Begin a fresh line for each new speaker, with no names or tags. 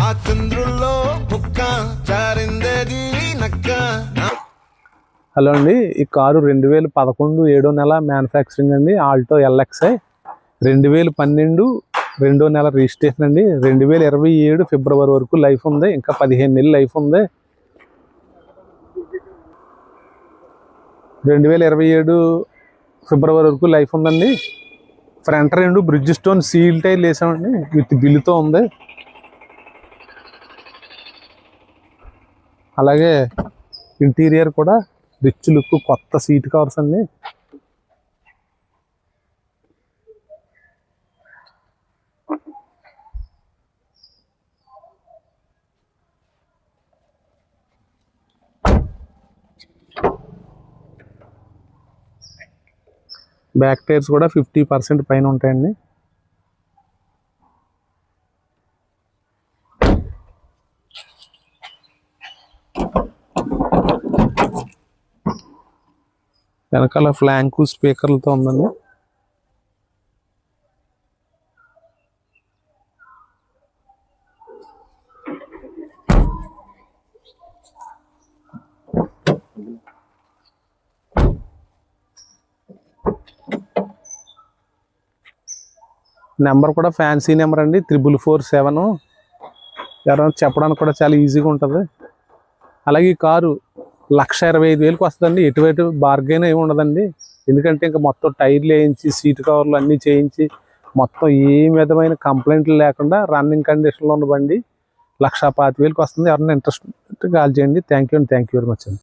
Hello అండి, ఈ car 2011 7వ నెల మ్యానుఫ్యాక్చరింగ్ అండి. ఆల్టో ఎల్ఎక్స్ఐ 2012 2వ నెల రిజిస్ట్రేషన్ అండి. 2027 ఫిబ్రవరి వరకు లైఫ్ ఉంది. ఇంకా 15 నెలలు లైఫ్ ఉంది. 2027 ఫిబ్రవరి వరకు లైఫ్ ఉందండి. ఫ్రంట్ రెండు బ్రిడ్జ్ స్టోన్ సీల్ టైర్లు వేసామండి, విత్ బిల్లుతో ఉంది. అలాగే ఇంటీరియర్ కూడా రిచ్ లుక్, కొత్త సీట్ కవర్స్ అండి. బ్యాక్ టైర్స్ కూడా 50% పైన ఉంటాయండి. వెనకాల ఫ్లాంకు స్పీకర్లతో ఉందండి. నెంబర్ కూడా ఫ్యాన్సీ నెంబర్ అండి, 4447. ఎవరైనా చెప్పడానికి కూడా చాలా ఈజీగా ఉంటుంది. అలాగే ఈ కారు 1,25,000కి వస్తుందండి. ఎటువంటి బార్గెన్ ఏమి ఉండదండి. ఎందుకంటే ఇంకా మొత్తం టైర్లు వేయించి, సీట్ కవర్లు అన్నీ చేయించి, మొత్తం ఏ విధమైన కంప్లైంట్లు లేకుండా రన్నింగ్ కండిషన్లో ఉన్న బండి 1,25,000కి వస్తుంది. ఎవరైనా ఇంట్రెస్ట్ కాల్ చేయండి. థ్యాంక్ యూ అండి, థ్యాంక్ యూ వెరీ మచ్ అండి.